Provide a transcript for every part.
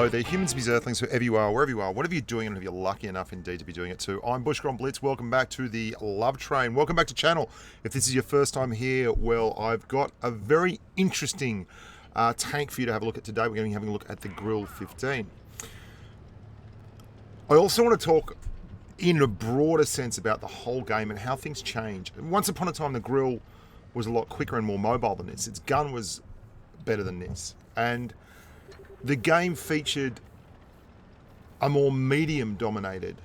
Hello there, humans, bees, earthlings, whoever you are, wherever you are, whatever you're doing, and if you're lucky enough indeed to be doing it too. I'm Bushka on Blitz. Welcome back to the Love Train. Welcome back to channel. If this is your first time here, well, I've got a very interesting tank for you to have a look at today. We're going to be having a look at the Grille 15. I also want to talk in a broader sense about the whole game and how things change. Once upon a time, the Grille was a lot quicker and more mobile than this. Its gun was better than this. And the game featured a more medium-dominated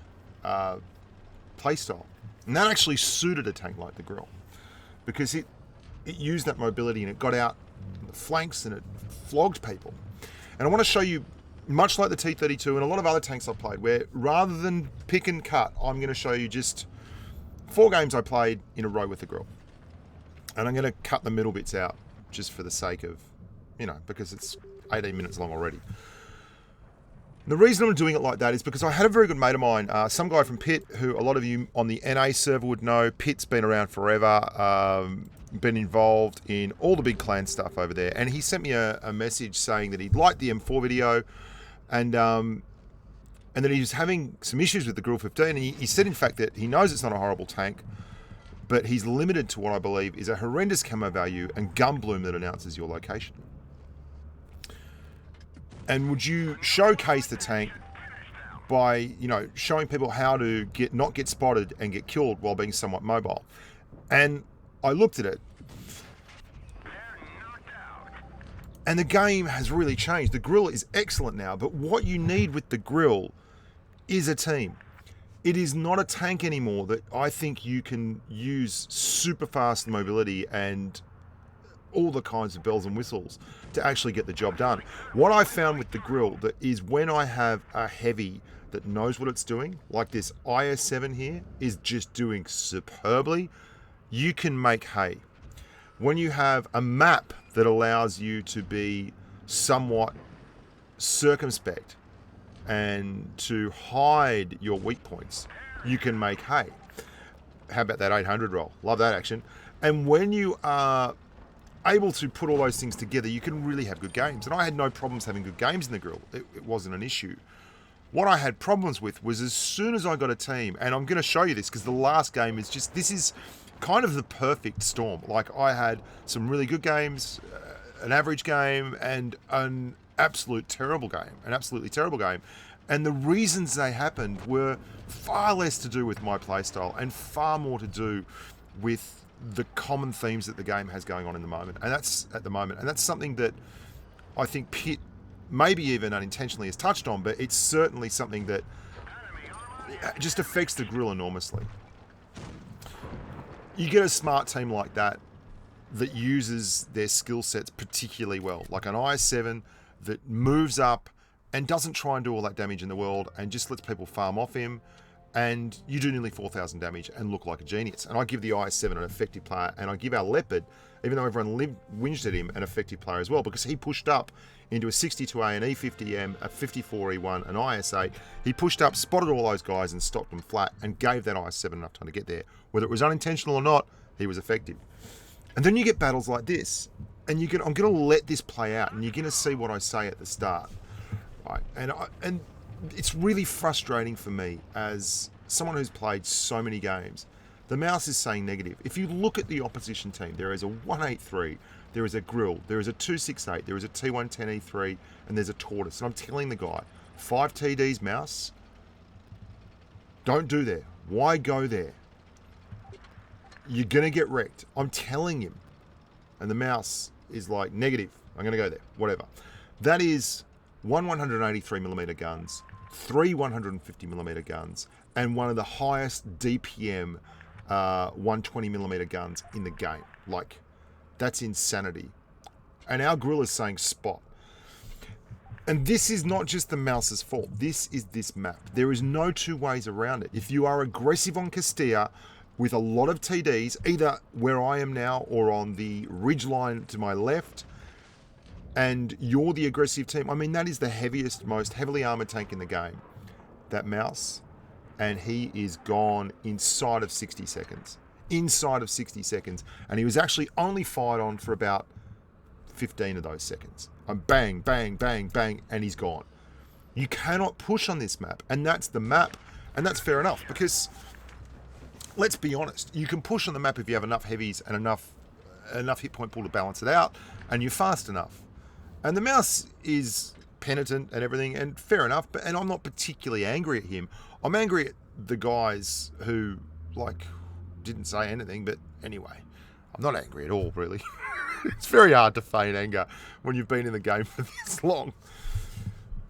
playstyle. And that actually suited a tank like the Grille because it used that mobility and it got out the flanks and it flogged people. And I want to show you, much like the T-32 and a lot of other tanks I've played, where rather than pick and cut, I'm going to show you just 4 games I played in a row with the Grille. And I'm going to cut the middle bits out just for the sake of, because it's 18 minutes long already. The reason I'm doing it like that is because I had a very good mate of mine, some guy from Pitt, who a lot of you on the NA server would know. Pitt's been around forever, been involved in all the big clan stuff over there. And he sent me a message saying that he'd liked the M4 video and that he was having some issues with the Grille 15. And he said, in fact, that he knows it's not a horrible tank, but he's limited to what I believe is a horrendous camo value and gun bloom that announces your location. And would you showcase the tank by, showing people how to not get spotted and get killed while being somewhat mobile? And I looked at it, and the game has really changed. The Grille is excellent now, but what you need with the Grille is a team. It is not a tank anymore that I think you can use super fast mobility and all the kinds of bells and whistles to actually get the job done. What I found with the Grille that is when I have a heavy that knows what it's doing, like this IS-7 here is just doing superbly, you can make hay. When you have a map that allows you to be somewhat circumspect and to hide your weak points, you can make hay. How about that 800 roll? Love that action. And when you are able to put all those things together, you can really have good games. And I had no problems having good games in the Grille. It wasn't an issue. What I had problems with was as soon as I got a team, and I'm going to show you this because the last game is just, this is kind of the perfect storm. Like I had some really good games, an average game, and an absolutely terrible game. And the reasons they happened were far less to do with my playstyle and far more to do with the common themes that the game has going on in the moment. And that's something that I think Pitt maybe even unintentionally has touched on, but it's certainly something that just affects the Grille enormously. You get a smart team like that uses their skill sets particularly well, like an IS-7 that moves up and doesn't try and do all that damage in the world and just lets people farm off him, and you do nearly 4,000 damage and look like a genius. And I give the IS-7 an effective player, and I give our Leopard, even though everyone whinged at him, an effective player as well, because he pushed up into a 62A, an E50M, a 54E1, an IS-8. He pushed up, spotted all those guys and stopped them flat and gave that IS-7 enough time to get there. Whether it was unintentional or not, he was effective. And then you get battles like this, and I'm going to let this play out, and you're going to see what I say at the start. Right? And it's really frustrating for me as someone who's played so many games. The mouse is saying negative. If you look at the opposition team, there is a 183, there is a Grille, there is a 268, there is a T110E3, and there's a Tortoise. And I'm telling the guy, 5 TDs mouse, don't do there. Why go there? You're going to get wrecked. I'm telling him. And the mouse is like, negative. I'm going to go there. Whatever. That is 183mm guns, 3 150mm guns, and one of the highest DPM 120mm guns in the game. Like, that's insanity. And our Grille is saying spot. And this is not just the mouse's fault. This is this map. There is no two ways around it. If you are aggressive on Castilla with a lot of TDs, either where I am now or on the ridge line to my left, and you're the aggressive team, I mean, that is the heaviest, most heavily armored tank in the game. That mouse, and he is gone inside of 60 seconds. Inside of 60 seconds. And he was actually only fired on for about 15 of those seconds. And bang, bang, bang, bang, and he's gone. You cannot push on this map, and that's the map, and that's fair enough, because let's be honest, you can push on the map if you have enough heavies and enough hit point pool to balance it out, and you're fast enough. And the mouse is penitent and everything, and fair enough, and I'm not particularly angry at him. I'm angry at the guys who, like, didn't say anything, but anyway, I'm not angry at all, really. It's very hard to feign anger when you've been in the game for this long.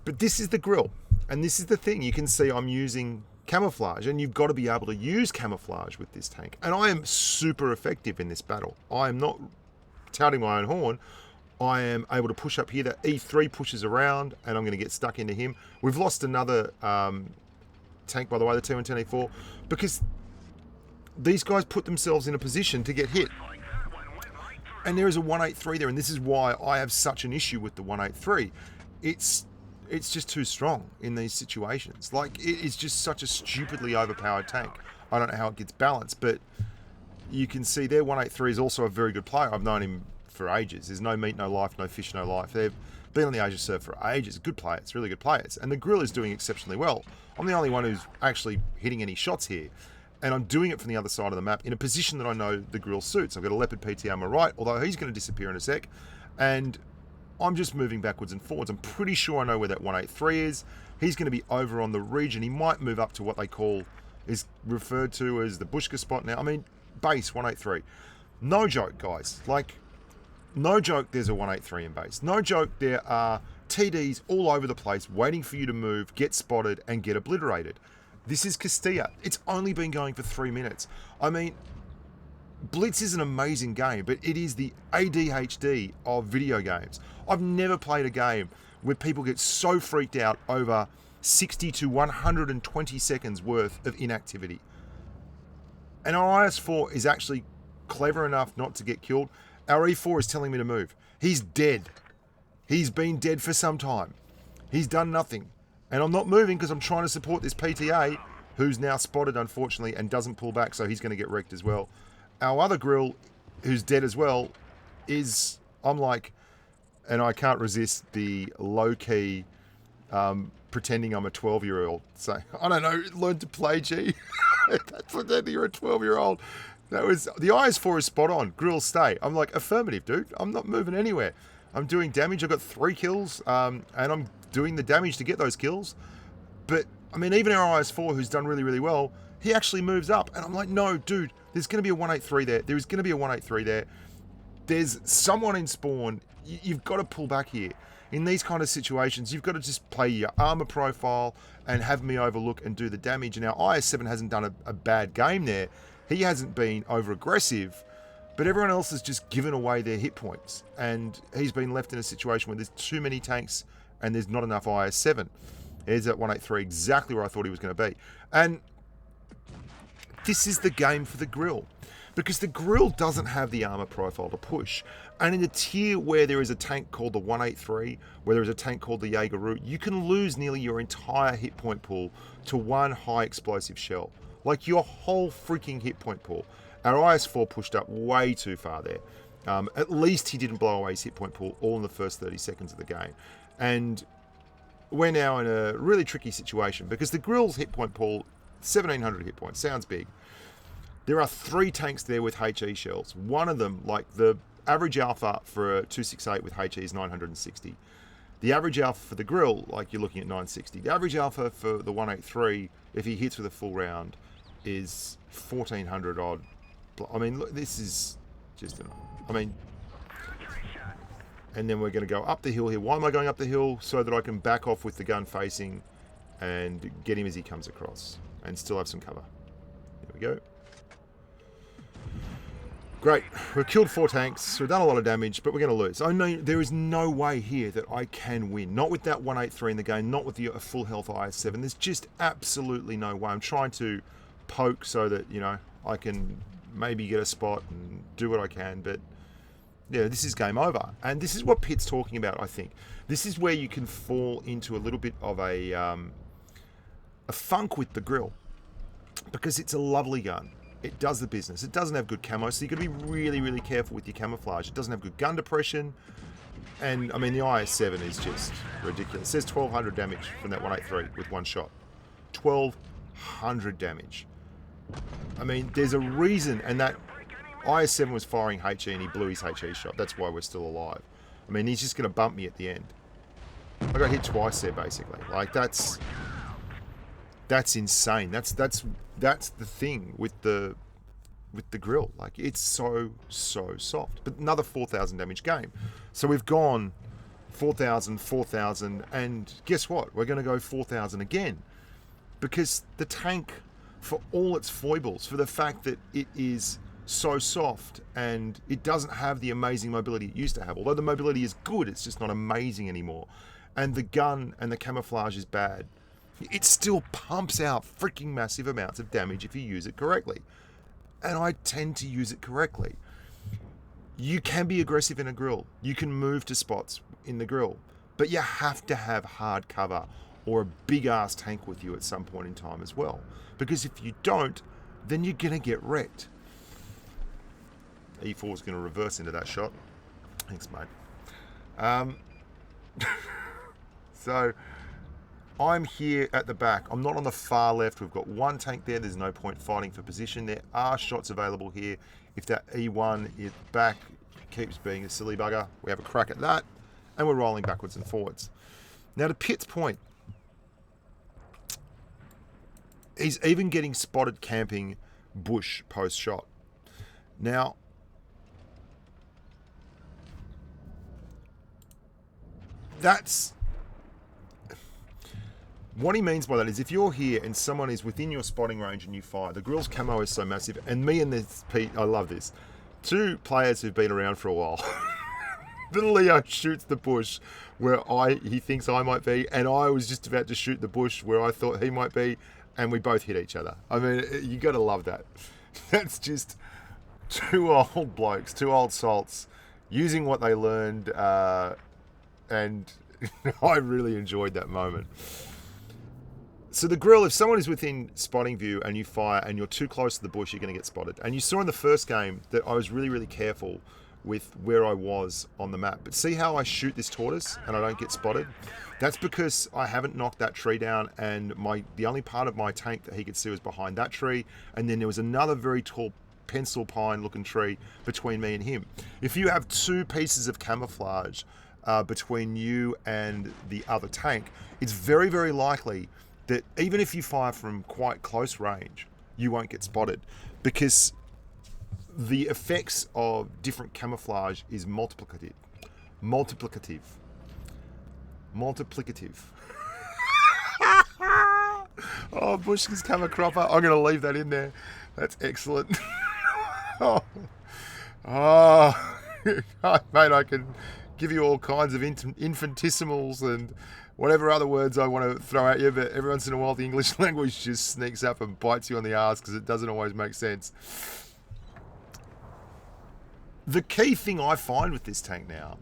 But this is the Grille, and this is the thing. You can see I'm using camouflage, and you've got to be able to use camouflage with this tank. And I am super effective in this battle. I am not touting my own horn. I am able to push up here. That E3 pushes around, and I'm going to get stuck into him. We've lost another tank, by the way, the T110E4, because these guys put themselves in a position to get hit. And there is a 183 there, and this is why I have such an issue with the 183. It's just too strong in these situations. Like, it is just such a stupidly overpowered tank. I don't know how it gets balanced, but you can see their 183 is also a very good player. I've known him for ages. There's no meat, no life, no fish, no life. They've been on the Asia serve for ages. Good players, really good players. And the Grille is doing exceptionally well. I'm the only one who's actually hitting any shots here. And I'm doing it from the other side of the map in a position that I know the Grille suits. I've got a Leopard PT on my right, although he's going to disappear in a sec. And I'm just moving backwards and forwards. I'm pretty sure I know where that 183 is. He's going to be over on the region. He might move up to what they call, is referred to as the Bushka spot now. I mean, base 183. No joke, guys. Like, no joke there's a 183 in base. No joke there are TDs all over the place waiting for you to move, get spotted, and get obliterated. This is Castilla. It's only been going for 3 minutes. I mean, Blitz is an amazing game, but it is the ADHD of video games. I've never played a game where people get so freaked out over 60 to 120 seconds worth of inactivity. And our IS-4 is actually clever enough not to get killed. Our E4 is telling me to move. He's dead. He's been dead for some time. He's done nothing. And I'm not moving because I'm trying to support this PTA, who's now spotted, unfortunately, and doesn't pull back, so he's going to get wrecked as well. Our other Grille, who's dead as well, is, I'm like, and I can't resist the low-key pretending I'm a 12-year-old. So, I don't know, learn to play, G. That's pretending you're a 12-year-old. That was, the IS-4 is spot on. Grille stay. I'm like, affirmative, dude. I'm not moving anywhere. I'm doing damage. I've got 3 kills, and I'm doing the damage to get those kills. But, I mean, even our IS-4, who's done really, really well, he actually moves up. And I'm like, no, dude, there's going to be a 183 there. There is going to be a 183 there. There's someone in spawn. You've got to pull back here. In these kind of situations, you've got to just play your armor profile and have me overlook and do the damage. And our IS-7 hasn't done a bad game there. He hasn't been over-aggressive, but everyone else has just given away their hit points. And he's been left in a situation where there's too many tanks and there's not enough IS-7. There's at 183, exactly where I thought he was going to be. And this is the game for the Grille, because the Grille doesn't have the armor profile to push. And in a tier where there is a tank called the 183, where there is a tank called the Jaeger, you can lose nearly your entire hit point pool to one high explosive shell. Like, your whole freaking hit point pool. Our IS-4 pushed up way too far there. At least he didn't blow away his hit point pool all in the first 30 seconds of the game. And we're now in a really tricky situation, because the Grille's hit point pool, 1,700 hit points, sounds big. There are 3 tanks there with HE shells. One of them, like the average alpha for a 268 with HE is 960. The average alpha for the Grille, like, you're looking at 960. The average alpha for the 183, if he hits with a full round, is 1,400 odd. I mean, look, this is just, I mean, and then we're going to go up the hill here. Why am I going up the hill? So that I can back off with the gun facing and get him as he comes across and still have some cover. There we go. Great. We've killed 4 tanks. We've done a lot of damage, but we're going to lose. I know there is no way here that I can win. Not with that 183 in the game, not with the full health IS-7. There's just absolutely no way. I'm trying to poke so that, you know, I can maybe get a spot and do what I can, but yeah, this is game over. And this is what Pitt's talking about, I think. This is where you can fall into a little bit of a funk with the Grille, because it's a lovely gun. It does the business. It doesn't have good camo, so you've got to be really, really careful with your camouflage. It doesn't have good gun depression. And I mean, the IS-7 is just ridiculous. It says 1200 damage from that 183 with one shot. 1200 damage. I mean, there's a reason, and that IS-7 was firing HE and he blew his HE shot. That's why we're still alive. I mean, he's just going to bump me at the end. I got hit twice there, basically. Like, that's insane. That's the thing with the grill. Like, it's so soft. But another 4,000 damage game. So we've gone 4,000, 4,000, and guess what? We're going to go 4,000 again. Because the tank, for all its foibles, for the fact that it is so soft and it doesn't have the amazing mobility it used to have. Although the mobility is good, it's just not amazing anymore. And the gun and the camouflage is bad. It still pumps out freaking massive amounts of damage if you use it correctly. And I tend to use it correctly. You can be aggressive in a grill. You can move to spots in the grill. But you have to have hard cover or a big ass tank with you at some point in time as well. Because if you don't, then you're going to get wrecked. E4 is going to reverse into that shot. Thanks, mate. So I'm here at the back. I'm not on the far left. We've got one tank there. There's no point fighting for position. There are shots available here. If that E1 is back, keeps being a silly bugger, we have a crack at that. And we're rolling backwards and forwards. Now to Pitt's point, he's even getting spotted camping bush post-shot. Now, that's... What he means by that is if you're here and someone is within your spotting range and you fire, the grill's camo is so massive, and me and this Pete, I love this, two players who've been around for a while. The Leo shoots the bush where he thinks I might be, and I was just about to shoot the bush where I thought he might be, and we both hit each other. I mean, you got to love that. That's just two old blokes, two old salts, using what they learned, and I really enjoyed that moment. So the grill, if someone is within spotting view and you fire and you're too close to the bush, you're going to get spotted. And you saw in the first game that I was really, really careful with where I was on the map. But see how I shoot this tortoise and I don't get spotted? That's because I haven't knocked that tree down, and the only part of my tank that he could see was behind that tree, and then there was another very tall pencil pine looking tree between me and him. If you have two pieces of camouflage between you and the other tank, it's very, very likely that even if you fire from quite close range, you won't get spotted, because the effects of different camouflage is multiplicative. Oh, Bushka's camera cropper. I'm going to leave that in there. That's excellent. Oh, mate, I can give you all kinds of infinitesimals and whatever other words I want to throw at you, but every once in a while the English language just sneaks up and bites you on the arse because it doesn't always make sense. The key thing I find with this tank now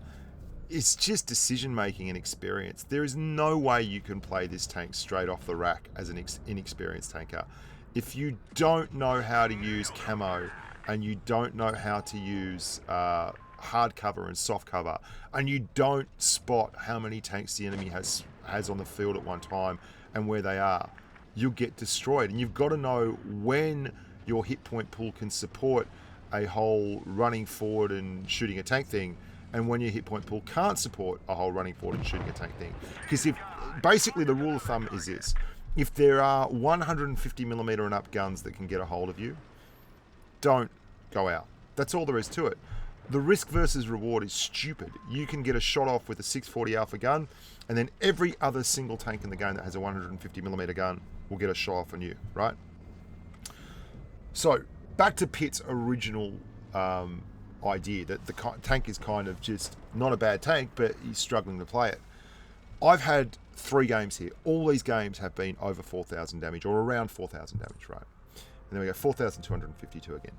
is just decision making and experience. There is no way you can play this tank straight off the rack as an inexperienced tanker. If you don't know how to use camo and you don't know how to use hard cover and soft cover, and you don't spot how many tanks the enemy has on the field at one time and where they are, you'll get destroyed. And you've got to know when your hit point pool can support a whole running forward and shooting a tank thing, and when your hit point pool can't support a whole running forward and shooting a tank thing. Because if basically the rule of thumb is this: if there are 150mm and up guns that can get a hold of you, don't go out. That's all there is to it. The risk versus reward is stupid. You can get a shot off with a 640 Alpha gun, and then every other single tank in the game that has a 150mm gun will get a shot off on you, right? So, back to Pitt's original idea that the tank is kind of just not a bad tank, but he's struggling to play it. I've had 3 games here. All these games have been over 4,000 damage, or around 4,000 damage, right? And then we go 4,252 again.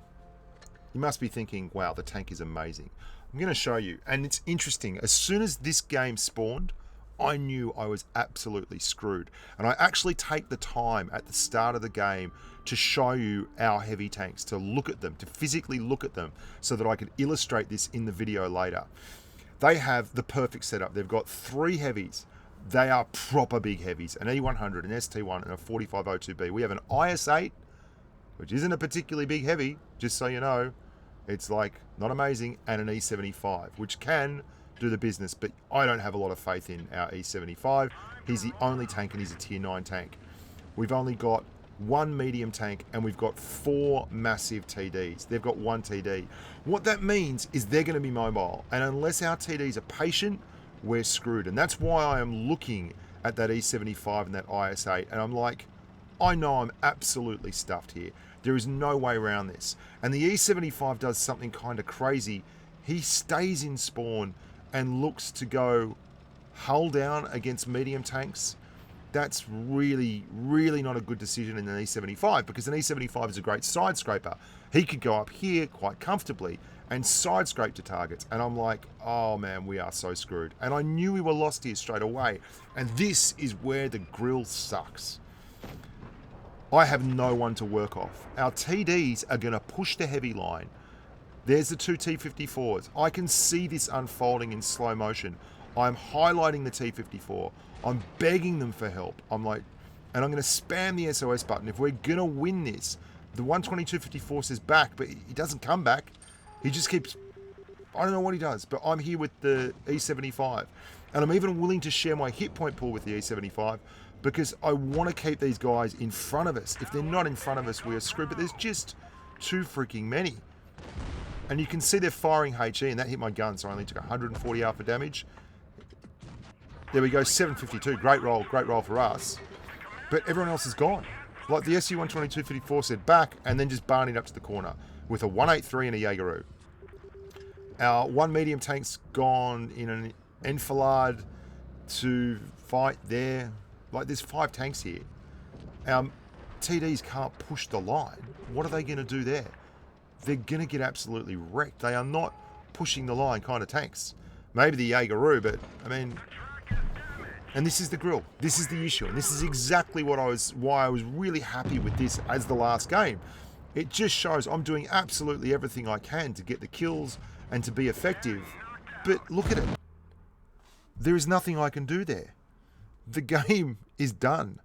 You must be thinking, wow, the tank is amazing. I'm going to show you. And it's interesting. As soon as this game spawned, I knew I was absolutely screwed. And I actually take the time at the start of the game to show you our heavy tanks, to look at them, to physically look at them, so that I could illustrate this in the video later. They have the perfect setup. They've got 3 heavies. They are proper big heavies, an E100, an ST1, and a 4502B. We have an IS8, which isn't a particularly big heavy, just so you know. It's like not amazing, and an E75, which can do the business, but I don't have a lot of faith in our E75. He's the only tank, and he's a tier 9 tank. We've only got 1 medium tank, and we've got 4 massive TDs. They've got 1 TD. What that means is they're going to be mobile, and unless our TDs are patient, we're screwed. And that's why I am looking at that E75 and that IS8, and I'm like, I know I'm absolutely stuffed here. There is no way around this. And the E75 does something kind of crazy. He stays in spawn and looks to go hull down against medium tanks. That's really, really not a good decision in an E75, because an E75 is a great side scraper. He could go up here quite comfortably and side scrape to targets. And I'm like, oh man, we are so screwed. And I knew we were lost here straight away. And this is where the Grille sucks. I have no one to work off. Our TDs are going to push the heavy line. There's the 2 T54s. I can see this unfolding in slow motion. I'm highlighting the T54. I'm begging them for help. I'm like, and I'm going to spam the SOS button. If we're going to win this, the 122.54 says back, but he doesn't come back. He just keeps, I don't know what he does, but I'm here with the E75. And I'm even willing to share my hit point pool with the E75 because I want to keep these guys in front of us. If they're not in front of us, we are screwed. But there's just too freaking many. And you can see they're firing HE, and that hit my gun, so I only took 140 alpha damage. There we go, 752. Great roll for us. But everyone else is gone. Like the SU-122-54 said back, and then just barneyed up to the corner with a 183 and a Jaegeru. Our 1 medium tank's gone in an enfilade to fight there. Like, there's 5 tanks here. Our TDs can't push the line. What are they going to do there? They're going to get absolutely wrecked. They are not pushing the line kind of tanks. Maybe the Jaegeru, but, I mean... And this is the Grille. This is the issue. And this is exactly why I was really happy with this as the last game. It just shows I'm doing absolutely everything I can to get the kills and to be effective. But look at it. There is nothing I can do there. The game is done.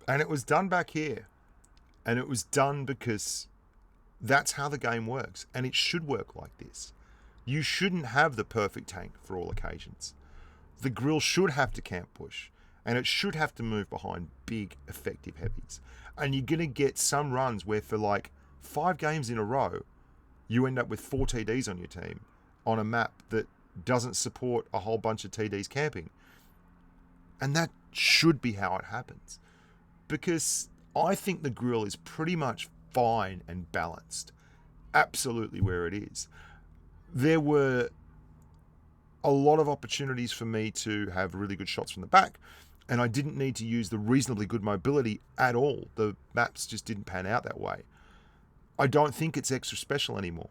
And it was done back here. And it was done because that's how the game works. And it should work like this. You shouldn't have the perfect tank for all occasions. The Grille should have to camp push, and it should have to move behind big, effective heavies. And you're going to get some runs where for like 5 games in a row, you end up with 4 TDs on your team on a map that doesn't support a whole bunch of TDs camping. And that should be how it happens. Because I think the Grille is pretty much fine and balanced. Absolutely where it is. There were a lot of opportunities for me to have really good shots from the back, and I didn't need to use the reasonably good mobility at all. The maps just didn't pan out that way. I don't think it's extra special anymore.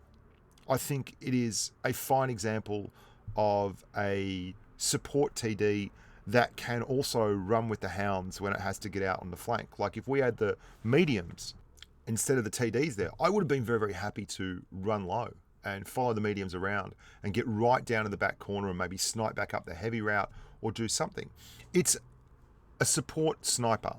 I think it is a fine example of a support TD that can also run with the hounds when it has to get out on the flank. Like if we had the mediums instead of the TDs there, I would have been very, very happy to run low and follow the mediums around and get right down to the back corner and maybe snipe back up the heavy route or do something. It's a support sniper.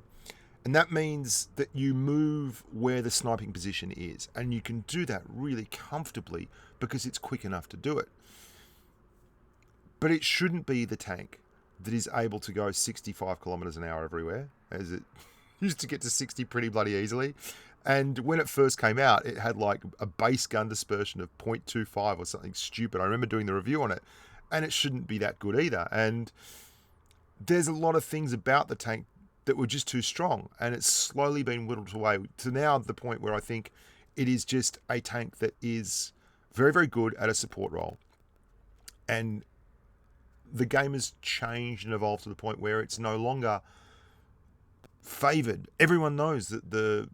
And that means that you move where the sniping position is. And you can do that really comfortably because it's quick enough to do it. But it shouldn't be the tank that is able to go 65 kilometers an hour everywhere, as it used to get to 60 pretty bloody easily. And when it first came out, it had like a base gun dispersion of 0.25 or something stupid. I remember doing the review on it, and it shouldn't be that good either. And there's a lot of things about the tank that were just too strong, and it's slowly been whittled away to now the point where I think it is just a tank that is very, very good at a support role. And the game has changed and evolved to the point where it's no longer favoured. Everyone knows that the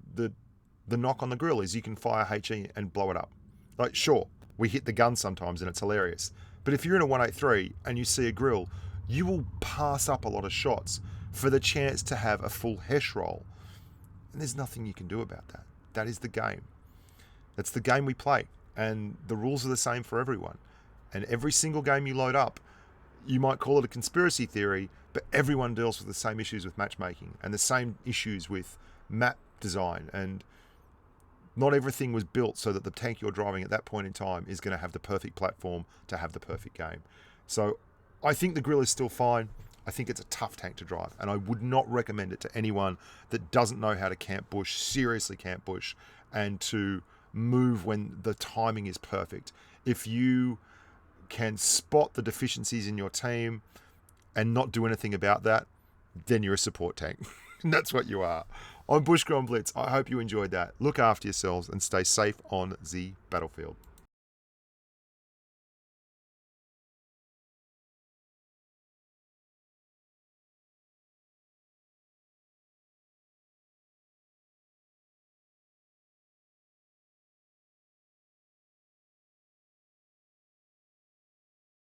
knock on the Grille is you can fire HE and blow it up. Like, sure, we hit the gun sometimes and it's hilarious. But if you're in a 183 and you see a Grille, you will pass up a lot of shots for the chance to have a full Hesh roll. And there's nothing you can do about that. That is the game. That's the game we play. And the rules are the same for everyone. And every single game you load up, you might call it a conspiracy theory, but everyone deals with the same issues with matchmaking and the same issues with map design. And not everything was built so that the tank you're driving at that point in time is going to have the perfect platform to have the perfect game. So I think the Grille is still fine. I think it's a tough tank to drive, and I would not recommend it to anyone that doesn't know how to camp bush, seriously camp bush, and to move when the timing is perfect. If you can spot the deficiencies in your team and not do anything about that, then you're a support tank. And that's what you are. I'm Bushka on Blitz. I hope you enjoyed that. Look after yourselves and stay safe on the battlefield.